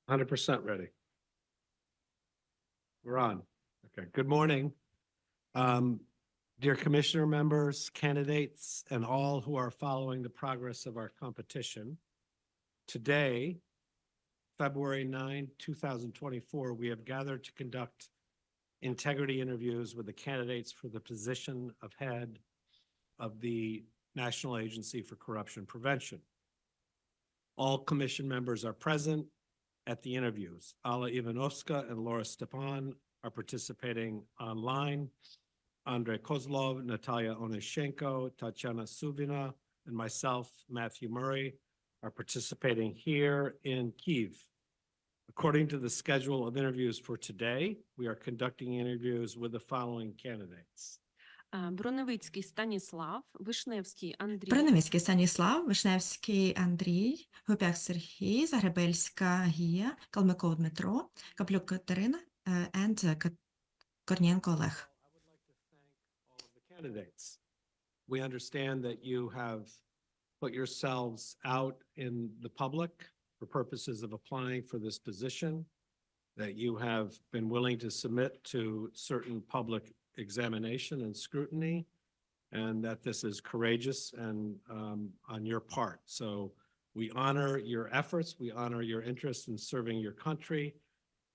100% ready. We're on. Okay, good morning. Dear commissioner members, candidates, and all who are following the progress of our competition. Today, February 9, 2024, we have gathered to conduct integrity interviews with the candidates for the position of head of the National Agency for Corruption Prevention. All commission members are present at the interviews. Alla Ivanovska and Laura Stepan are participating online. Andrei Kozlov, Natalia Oneshenko, Tatiana Suvina, and myself, Matthew Murray, are participating here in Kyiv. According to the schedule of interviews for today, we are conducting interviews with the following candidates. Броневицький Станіслав, Вишневський Андрій. Броневицький Станіслав, Вишневський Андрій, Гупяк Сергій, Загребельська Гія, Калмиков Дмитро, Каплюк Катерина, and Корнієнко Олег. I would like to thank all of the candidates. We understand that you have put yourselves out in the public for purposes of applying for this position, that you have been willing to submit to certain public examination and scrutiny, and that this is courageous and on your part. So we honor your efforts, we honor your interest in serving your country,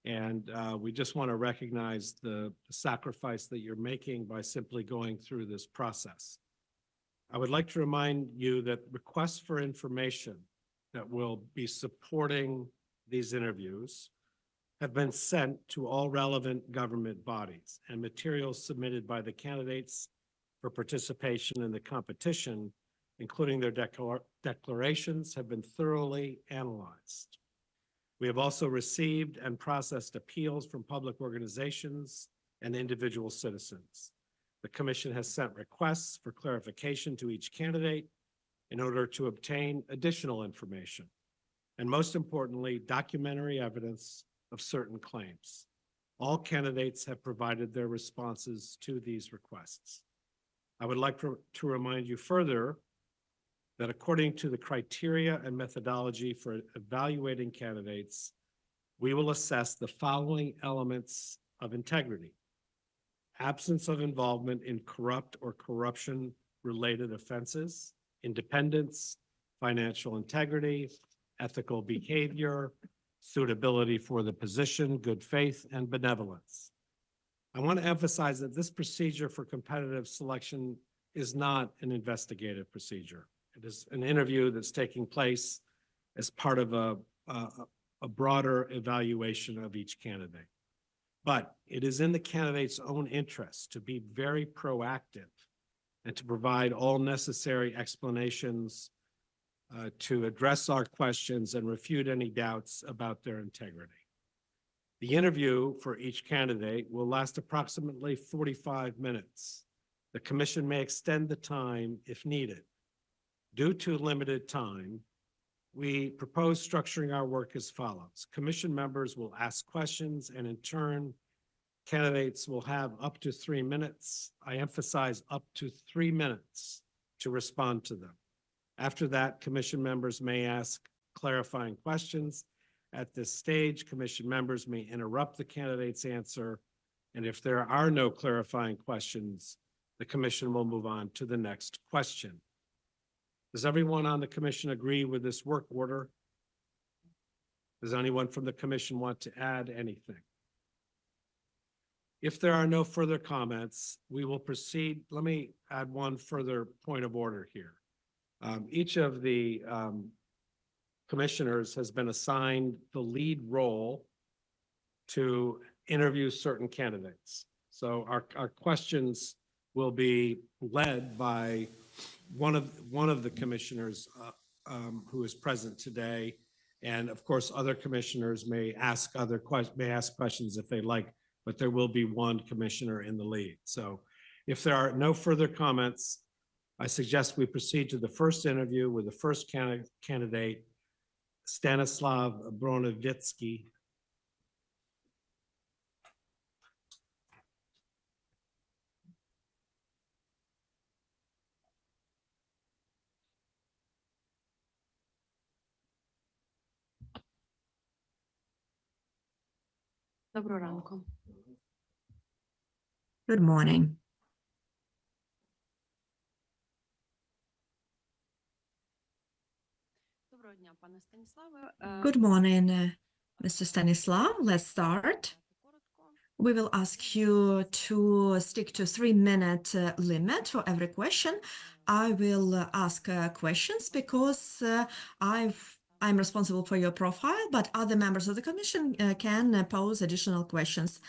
and we just want to recognize the sacrifice that you're making by simply going through this process. I would like to remind you that requests for information that will be supporting these interviews have been sent to all relevant government bodies, and materials submitted by the candidates for participation in the competition, including their declarations, have been thoroughly analyzed. We have also received and processed appeals from public organizations and individual citizens. The Commission has sent requests for clarification to each candidate in order to obtain additional information, and most importantly, documentary evidence of certain claims. All candidates have provided their responses to these requests. I would like to remind you further that according to the criteria and methodology for evaluating candidates, we will assess the following elements of integrity: absence of involvement in corrupt or corruption-related offenses, independence, financial integrity, ethical behavior, suitability for the position, good faith, and benevolence. I want to emphasize that this procedure for competitive selection is not an investigative procedure. It is an interview that's taking place as part of a broader evaluation of each candidate. But it is in the candidate's own interest to be very proactive and to provide all necessary explanations to address our questions and refute any doubts about their integrity. The interview for each candidate will last approximately 45 minutes. The Commission may extend the time if needed. Due to limited time, we propose structuring our work as follows. Commission members will ask questions, and in turn, candidates will have up to 3 minutes. I emphasize up to 3 minutes to respond to them. After that, Commission members may ask clarifying questions. At this stage, Commission members may interrupt the candidate's answer, and if there are no clarifying questions, the Commission will move on to the next question. Does everyone on the Commission agree with this work order? Does anyone from the Commission want to add anything? If there are no further comments, we will proceed. Let me add one further point of order here. Each of the commissioners has been assigned the lead role to interview certain candidates. So our questions will be led by one of the commissioners who is present today, and of course other commissioners may ask questions if they like, but there will be one commissioner in the lead. So if there are no further comments, I suggest we proceed to the first interview with the first candidate, Stanislav Bronevicki. Доброго ранку. Good morning. Доброго дня, пане Станіславе. Good morning, Mr. Stanislav. Let's start. Коротко. We will ask you to stick to 3-minute limit for every question. I will ask questions because I'm responsible for your profile, but other members of the commission can pose additional questions.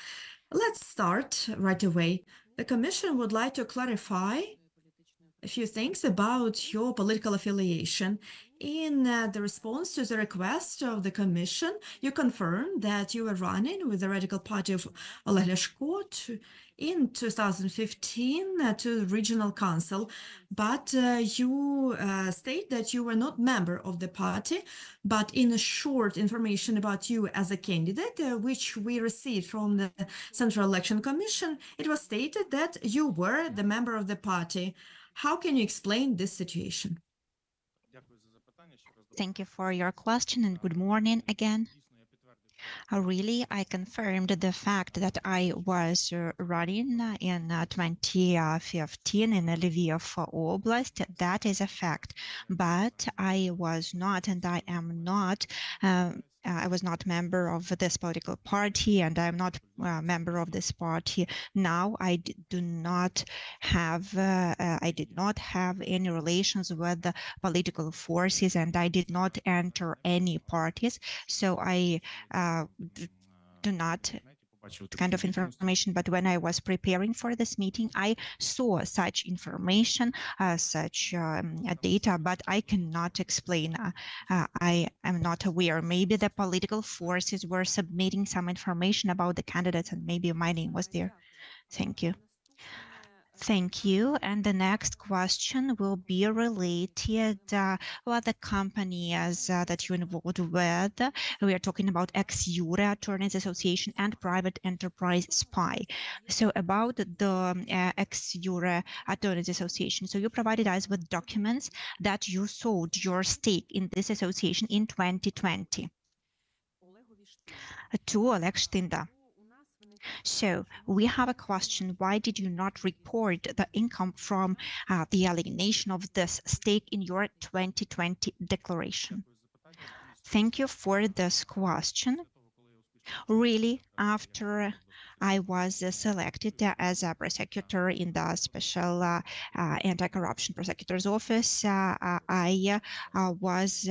Let's start right away. The commission would like to clarify a few things about your political affiliation. In the response to the request of the commission, you confirmed that you were running with the Radical Party of Oleg Lyashko in 2015 to the regional council, but you state that you were not member of the party, but in a short information about you as a candidate, which we received from the Central Election Commission, it was stated that you were the member of the party. How can you explain this situation? Thank you for your question and good morning again. Really, I confirmed the fact that I was running in 2015 in Lviv Oblast. That is a fact, but I was not and I am not I was not member of this political party, and I am not a member of this party now. I did not have any relations with the political forces, and I did not enter any parties. So I do not kind of information, but when I was preparing for this meeting, I saw such information, such data, but I cannot explain. I am not aware. Maybe the political forces were submitting some information about the candidates, and maybe my name was there. Thank you. Thank you. And the next question will be related with the companies that you involved with. We are talking about ex-jure Attorneys Association and Private Enterprise SPY. So about the ex-jure Attorneys Association. So you provided us with documents that you sold your stake in this association in 2020 to Oleg Shtinda. So we have a question: why did you not report the income from the alienation of this stake in your 2020 declaration? Thank you for this question. Really, after I was selected as a prosecutor in the Special Anti-Corruption Prosecutor's Office, I was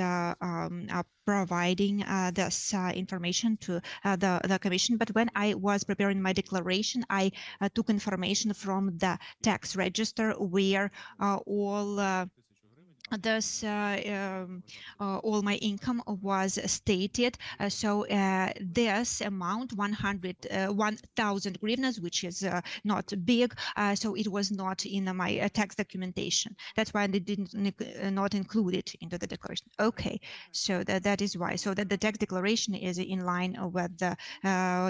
providing this information to the Commission. But when I was preparing my declaration, I took information from the tax register where all my income was stated. So this amount, 1,000 hryvnias, which is not big, so it was not in my tax documentation. That's why I did not include it into the declaration. Okay, so that is why. So that the tax declaration is in line with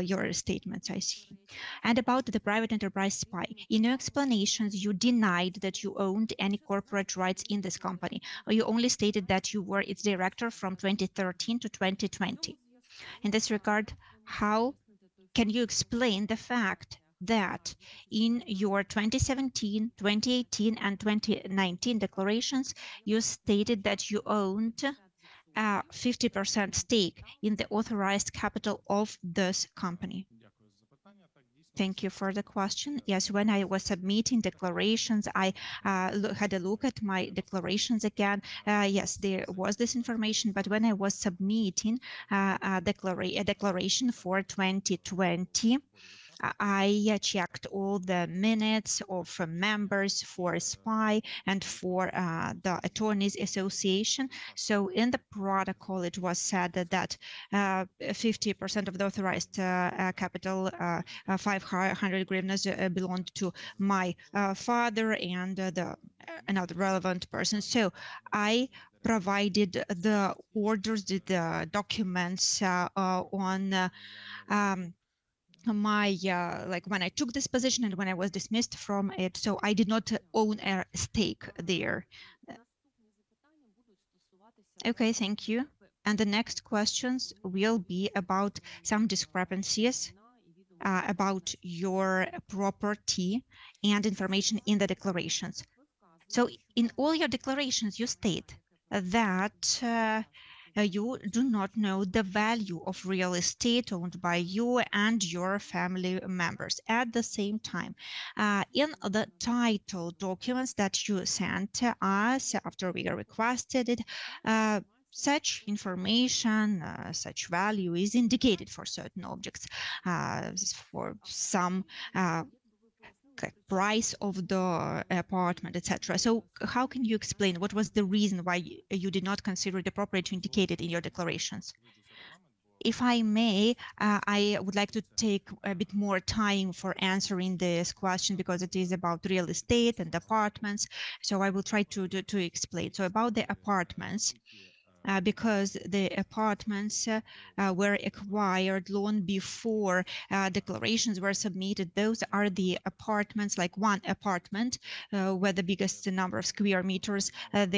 your statements, I see. And about the private enterprise SPY, in your explanations, you denied that you owned any corporate rights in this company. You only stated that you were its director from 2013 to 2020. In this regard, how can you explain the fact that in your 2017, 2018, and 2019 declarations, you stated that you owned a 50% stake in the authorized capital of this company? Thank you for the question. Yes, when I was submitting declarations, I had a look at my declarations again. Yes, there was this information, but when I was submitting a declaration for 2020, I checked all the minutes of members for SPY and for the Attorneys Association. So in the protocol, it was said that 50% of the authorized capital, 500 hryvnias, belonged to my father and another relevant person. So I provided the orders, the documents on my like when I took this position and when I was dismissed from it. So I did not own a stake there. Okay, thank you. And the next questions will be about some discrepancies about your property and information in the declarations. So in all your declarations, you state that you do not know the value of real estate owned by you and your family members. At the same time, in the title documents that you sent us after we requested it, such information, such value is indicated for certain objects, for some price of the apartment, etc. So how can you explain what was the reason why you did not consider it appropriate to indicate it in your declarations? If I may, I would like to take a bit more time for answering this question because it is about real estate and apartments. So I will try to explain. So about the apartments, because the apartments were acquired long before declarations were submitted. Those are the apartments, like one apartment where the biggest number of square meters was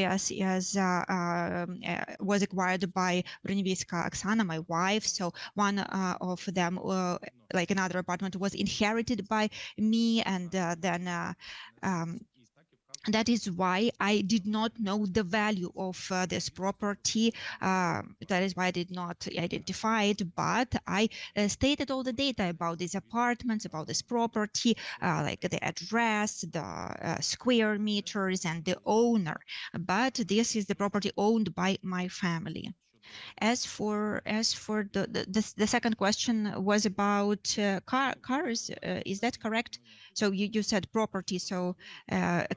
acquired by Bronevicka Oksana, my wife. So one of them, like another apartment, was inherited by me, and then that is why I did not know the value of this property. That is why I did not identify it, but I stated all the data about these apartments, about this property, like the address, the square meters, and the owner. But this is the property owned by my family. As for the second question was about cars, is that correct? So you said property, so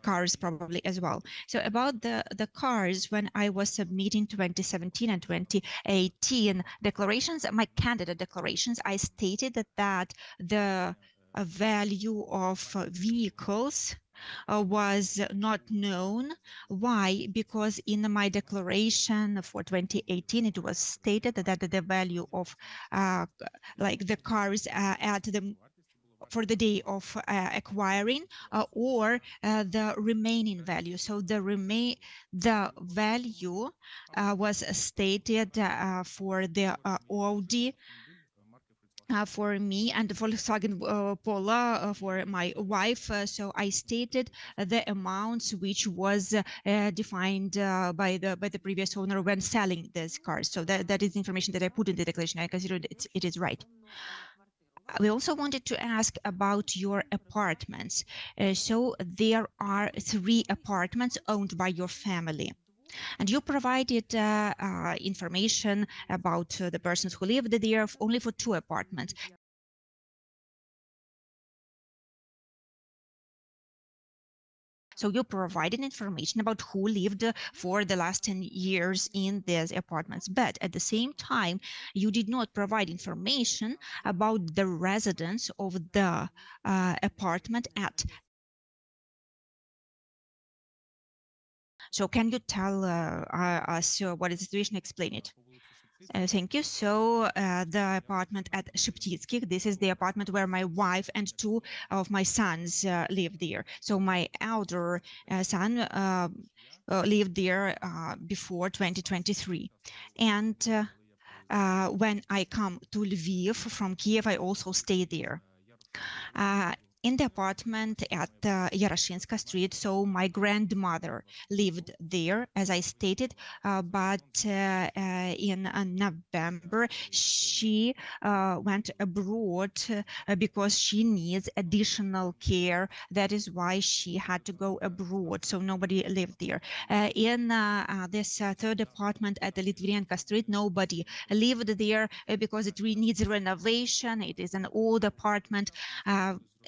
cars probably as well. So about the cars, when I was submitting 2017 and 2018 declarations, my candidate declarations, I stated that the value of vehicles was not known. Why? Because in my declaration for 2018, it was stated that the value of like the cars for the day of acquiring or the remaining value. So the value was stated for the Audi for me, and Volkswagen Polo for my wife. So I stated the amounts which was defined by the previous owner when selling this car. So that is information that I put in the declaration. I consider it is right. We also wanted to ask about your apartments. So there are 3 apartments owned by your family. And you provided information about the persons who lived there only for 2 apartments. So you provided information about who lived for the last 10 years in these apartments. But at the same time, you did not provide information about the residents of the apartment at. So can you tell us what is the situation? Explain it. Thank you. So the apartment at Sheptitskih, this is the apartment where my wife and 2 of my sons live there. So my elder son lived there before 2023. And when I come to Lviv from Kiev, I also stay there. In the apartment at Yaroshinska Street, so my grandmother lived there, as I stated, but in November, she went abroad because she needs additional care. That is why she had to go abroad, so nobody lived there. In this 3rd apartment at the Litvinenko Street, nobody lived there because it needs renovation. It is an old apartment.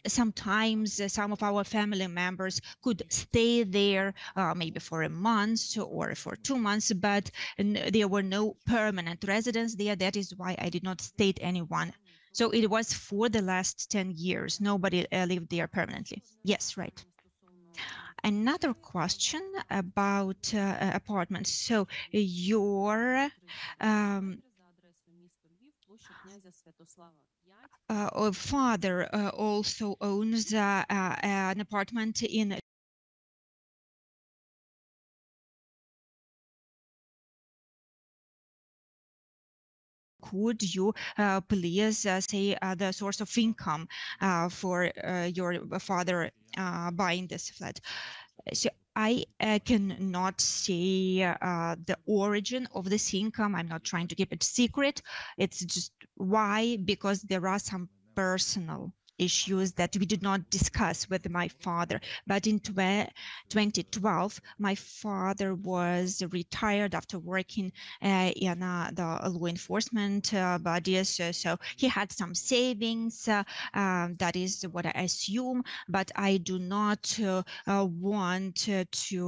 Sometimes some of our family members could stay there maybe for a month or for 2 months, but there were no permanent residents there. That is why I did not state anyone. So it was for the last 10 years. Nobody lived there permanently. Yes, right. Another question about apartments. So your father also owns an apartment in could you please say the source of income for your father buying this flat? So I cannot say the origin of this income. I'm not trying to keep it secret. It's just why, because there are some personal issues that we did not discuss with my father. But in 2012, my father was retired after working in the law enforcement bodies. So he had some savings. That is what I assume. But I do not want to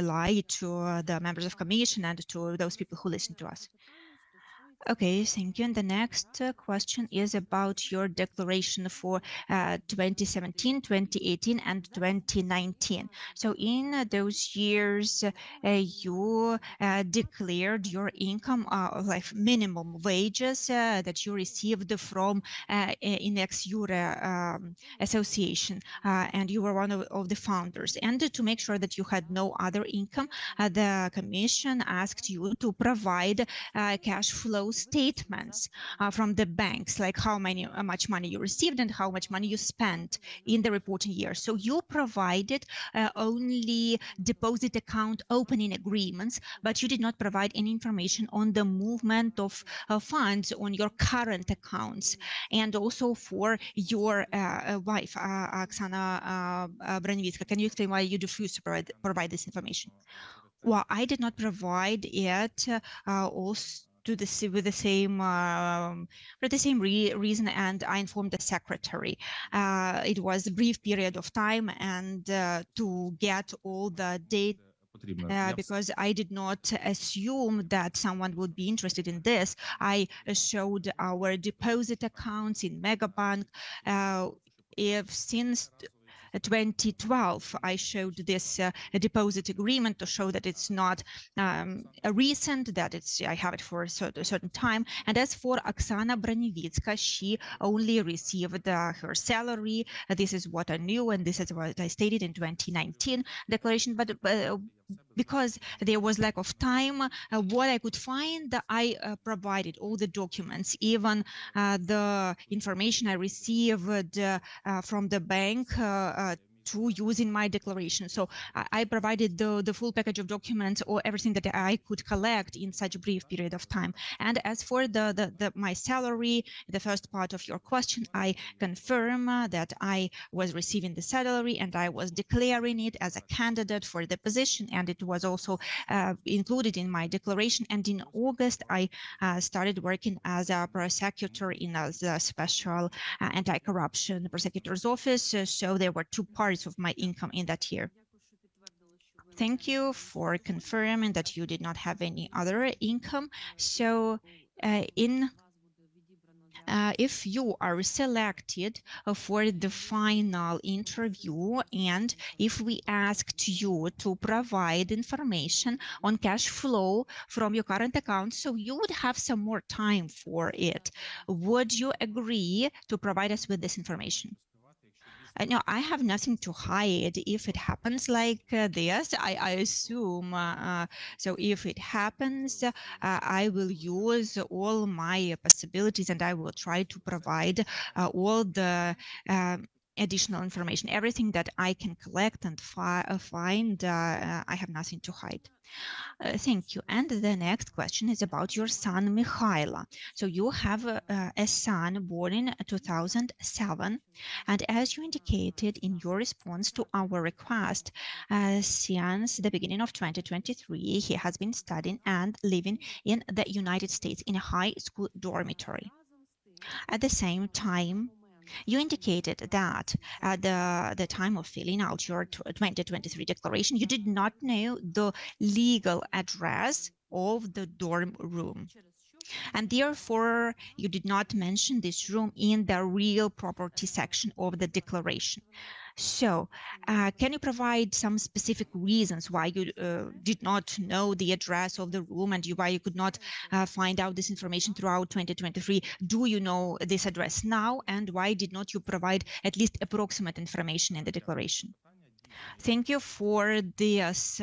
lie to the members of commission and to those people who listen to us. Okay, thank you. And the next question is about your declaration for 2017, 2018, and 2019. So in those years, you declared your income, like minimum wages that you received from Inex Jure Association, and you were one of the founders. And to make sure that you had no other income, the commission asked you to provide cash flow statements from the banks, like how much money you received and how much money you spent in the reporting year. So you provided only deposit account opening agreements, but you did not provide any information on the movement of funds on your current accounts, and also for your wife, Oksana Bronevicka. Can you explain why you refused to provide this information? Well, I did not provide it also for the same reason, and I informed the secretary. It was a brief period of time, and to get all the data, because I did not assume that someone would be interested in this. I showed our deposit accounts in Megabank. If since 2012, I showed this deposit agreement to show that it's not a recent, that I have it for a certain time. And as for Oksana Bronevicka, she only received her salary. This is what I knew, and this is what I stated in 2019 declaration. But because there was lack of time, what I could find, I provided all the documents, even the information I received from the bank to use in my declaration. So I provided the full package of documents, or everything that I could collect in such a brief period of time. And as for my salary, the first part of your question, I confirm that I was receiving the salary and I was declaring it as a candidate for the position, and it was also included in my declaration. And in August, I started working as a prosecutor in the special anti-corruption prosecutor's office. So there were two parts of my income in that year. Thank you for confirming that you did not have any other income. So if you are selected for the final interview, and if we asked you to provide information on cash flow from your current account, so you would have some more time for it, would you agree to provide us with this information? No, I have nothing to hide. If it happens like this, I assume, so if it happens, I will use all my possibilities, and I will try to provide all the additional information, everything that I can collect and find. I have nothing to hide. Thank you. And the next question is about your son, Mikhailo. So you have a son born in 2007. And as you indicated in your response to our request, since the beginning of 2023, he has been studying and living in the United States in a high school dormitory. At the same time, you indicated that at the time of filling out your 2023 declaration, you did not know the legal address of the dorm room. And therefore, you did not mention this room in the real property section of the declaration. So can you provide some specific reasons why you did not know the address of the room, and why you could not find out this information throughout 2023? Do you know this address now, and why did not you provide at least approximate information in the declaration? Thank you for this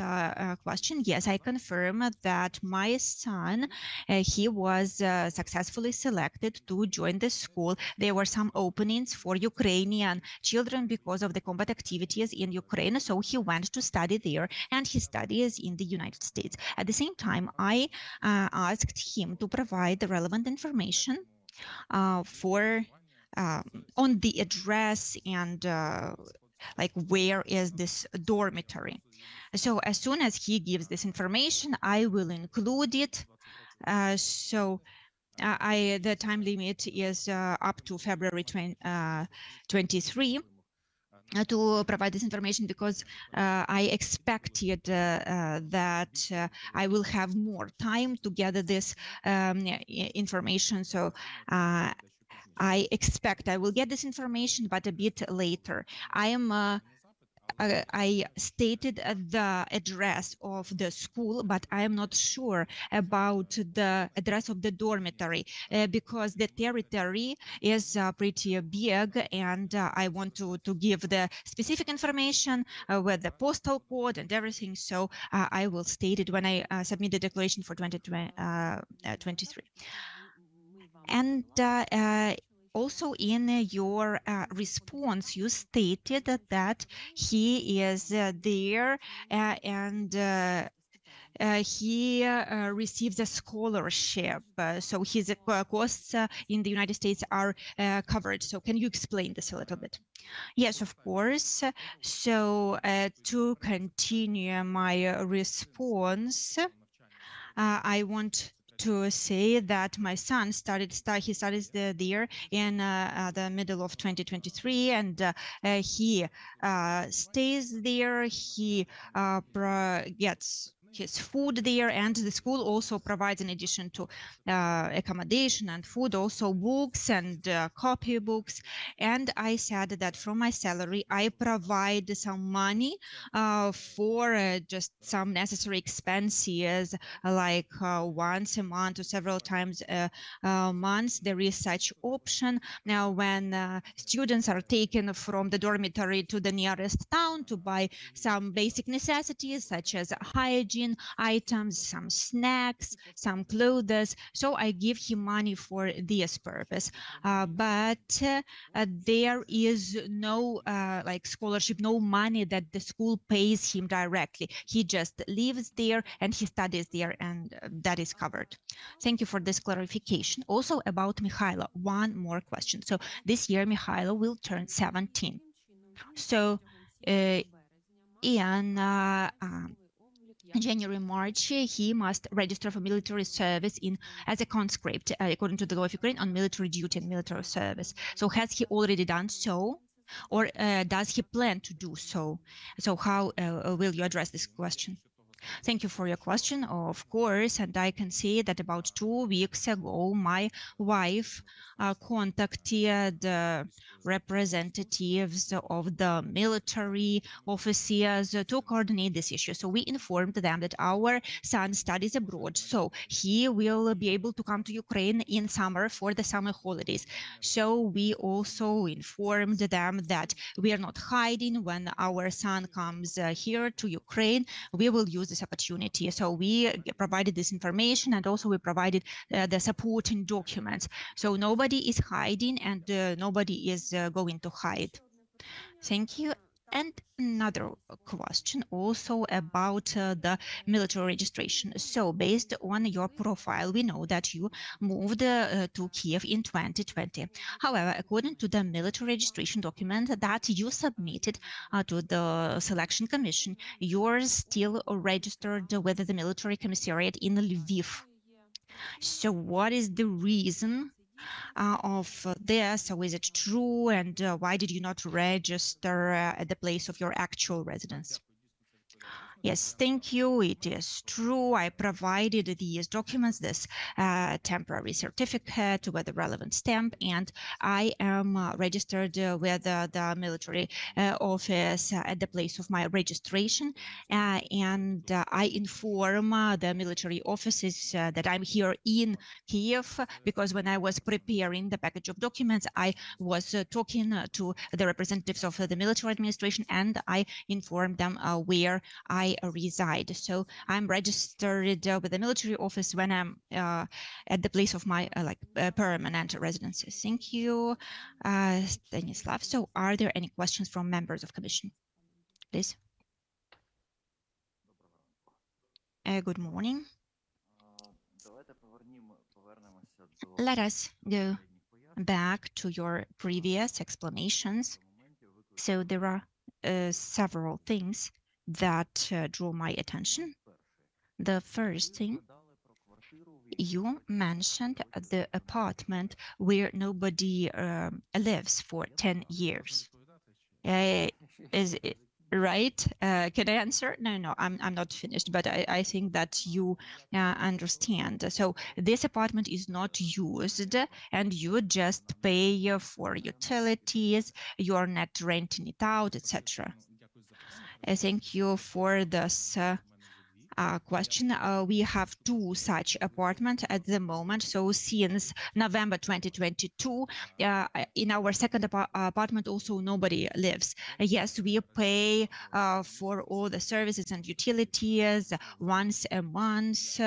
question. Yes, I confirm that my son, he was successfully selected to join the school. There were some openings for Ukrainian children because of the combat activities in Ukraine, so he went to study there, and he studies in the United States. At the same time, I asked him to provide the relevant information on the address and like where is this dormitory. So as soon as he gives this information, I will include it. The time limit is up to February 23 to provide this information, because I expected that I will have more time to gather this information. So I expect I will get this information, but a bit later. I stated the address of the school, but I am not sure about the address of the dormitory because the territory is pretty big, and I want to give the specific information with the postal code and everything. So I will state it when I submit the declaration for 2023. And also in your response, you stated that he is there and he receives a scholarship. So his costs in the United States are covered. So can you explain this a little bit? Yes, of course. So to continue my response, I want to say that my son studies there in the middle of 2023, and he stays there. He gets his food there, and the school also provides, in addition to accommodation and food, also books and copy books. And I said that from my salary I provide some money for just some necessary expenses, like once a month or several times a month. There is such option. Now, when students are taken from the dormitory to the nearest town to buy some basic necessities such as hygiene items, some snacks, some clothes, so I give him money for this purpose. But there is no like scholarship, no money that the school pays him directly. He just lives there and he studies there, and that is covered. Thank you for this clarification. Also about Mikhailo, one more question. So this year Mikhailo will turn 17. So in January, March, he must register for military service as a conscript, according to the law of Ukraine, on military duty and military service. So has he already done so, or does he plan to do so? So how will you address this question? Thank you for your question, of course, and I can say that about 2 weeks ago, my wife contacted representatives of the military officers to coordinate this issue. So we informed them that our son studies abroad, so he will be able to come to Ukraine in summer for the summer holidays. So we also informed them that we are not hiding. When our son comes here to Ukraine, we will use this opportunity. So we provided this information, and also we provided the supporting documents. So nobody is hiding, and nobody is going to hide. Thank you. And another question also about the military registration. So based on your profile, we know that you moved to Kiev in 2020. However, according to the military registration document that you submitted to the selection commission, you're still registered with the military commissariat in Lviv. So what is the reason of this? So is it true, and why did you not register at the place of your actual residence? Yes, thank you. It is true. I provided these documents, this temporary certificate with the relevant stamp, and I am registered with the military office at the place of my registration. And I inform the military offices that I'm here in Kiev, because when I was preparing the package of documents, I was talking to the representatives of the military administration, and I informed them where I reside. So I'm registered with the military office when I'm at the place of my permanent residence. Thank you, Stanislav. So are there any questions from members of commission? Please. Good morning. Let us go back to your previous explanations. So there are several things that drew my attention. The first thing, you mentioned the apartment where nobody lives for 10 years. Is it right? Can I answer? No, I'm not finished, but I think that you understand. So this apartment is not used, and you just pay for utilities, you're not renting it out, etc. Thank you for this question. We have 2 such apartments at the moment. So since November 2022, in our second apartment also nobody lives. Yes, we pay for all the services and utilities once a month,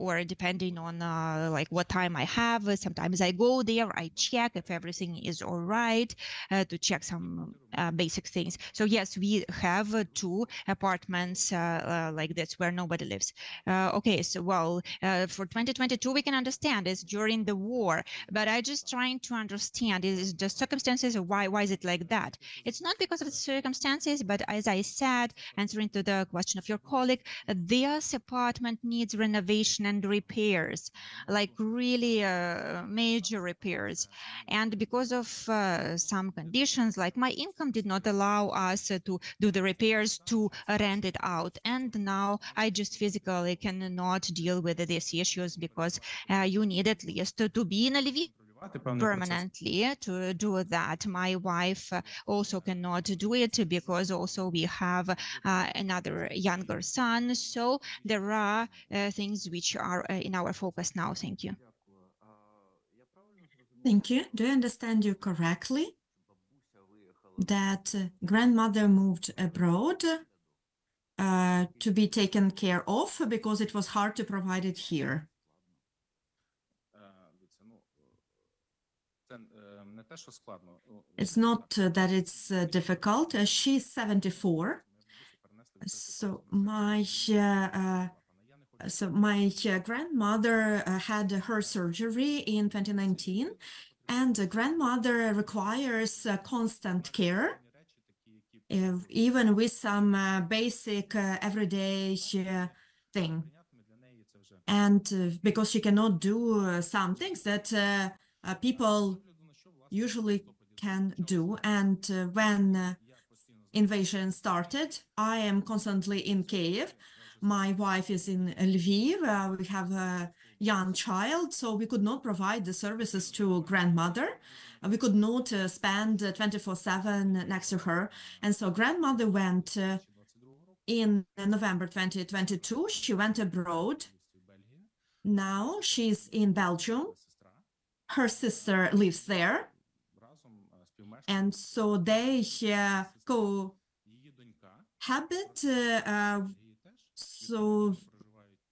or depending on what time I have. Sometimes I go there, I check if everything is all right, to check some basic things. So yes, we have 2 apartments like this where nobody lives. Okay, so well, for 2022 we can understand it's during the war, but I just trying to understand is the circumstances, or why is it like that? It's not because of the circumstances, but as I said, answering to the question of your colleague, this apartment needs renovation and repairs, like really major repairs. And because of some conditions, like my income did not allow us to do the repairs, to rent it out. And now I just physically cannot deal with these issues, because you need at least to be in a Lviv permanently to do that. My wife also cannot do it, because also we have another younger son. So there are things which are in our focus now. Thank you. Thank you. Do I understand you correctly that grandmother moved abroad to be taken care of because it was hard to provide it here? It's not that it's difficult. She's 74. So my grandmother had her surgery in 2019, and grandmother requires constant care, even with some basic everyday thing. And because she cannot do some things that people usually can do. And when invasion started, I am constantly in Kiev. My wife is in Lviv. We have a young child, so we could not provide the services to grandmother. We could not spend 24/7 next to her. And so grandmother went in November 2022. She went abroad. Now she's in Belgium. Her sister lives there. And so they cohabit. So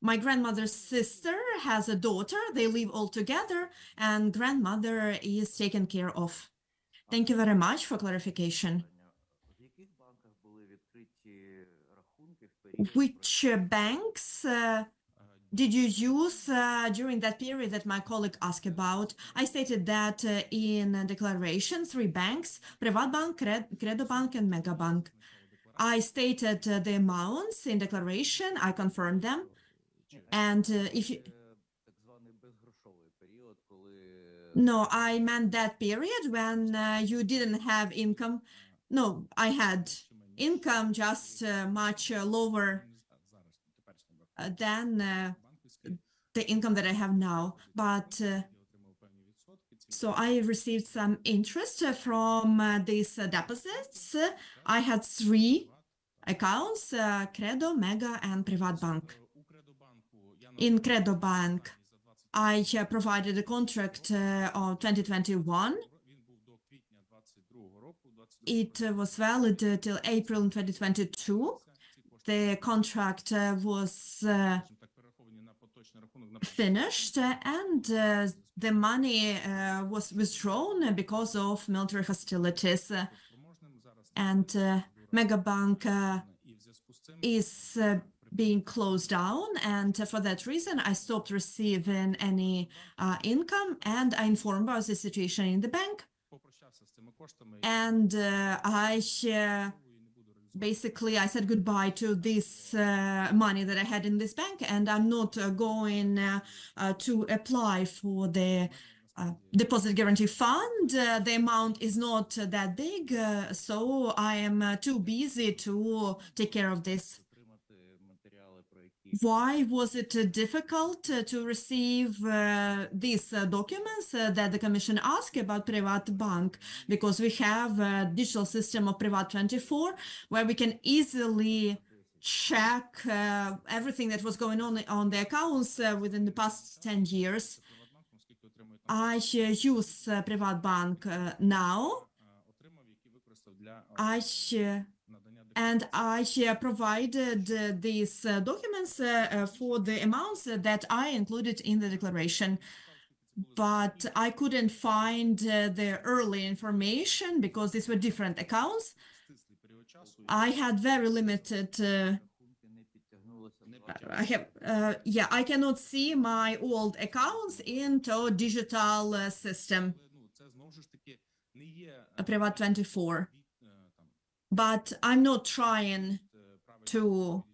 my grandmother's sister has a daughter. They live all together, and grandmother is taken care of. Thank you very much for clarification. Which banks did you use during that period that my colleague asked about? I stated that in declaration, 3 banks, Privatbank, Credobank, and Megabank. I stated the amounts in declaration, I confirmed them. And if you... No, I meant that period when you didn't have income. No, I had. income just much lower than the income that I have now. But so I received some interest from these deposits. I had 3 accounts, Credo, Mega, and Privatbank. In Credo Bank, I provided a contract of 2021. It was valid till April 2022. The contract was finished and the money was withdrawn because of military hostilities. And Megabank is being closed down, and for that reason I stopped receiving any income, and I informed about the situation in the bank. And I basically said goodbye to this money that I had in this bank, and I'm not going to apply for the deposit guarantee fund. The amount is not that big, so I am too busy to take care of this. Why was it difficult to receive these documents that the Commission asked about Privatbank? Because we have a digital system of Privat24 where we can easily check everything that was going on the accounts within the past 10 years. I use Privatbank now. And I provided these documents for the amounts that I included in the declaration. But I couldn't find the early information because these were different accounts. I had very limited I cannot see my old accounts into digital system, Privat24. But I'm not trying to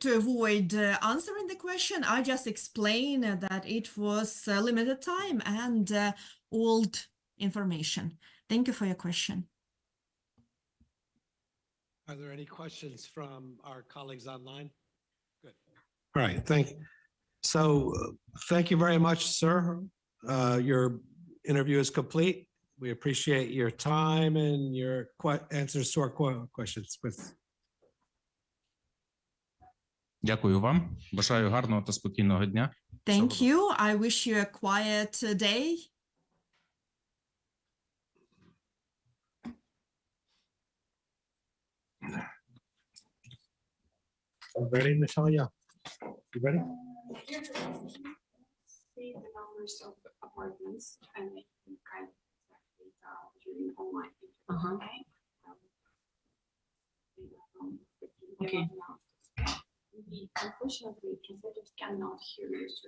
avoid answering the question. I just explain that it was limited time and old information. Thank you for your question. Are there any questions from our colleagues online? Good. All right, thank you. So thank you very much, sir. Your interview is complete. We appreciate your time and your answers to our questions. Дякую вам. Бажаю гарного та спокійного дня. Thank you. I wish you a quiet day. Ready, Natalia? You ready? See the numbers of apartments and kind of during online. Okay. Okay. Unfortunately, translators cannot hear you, so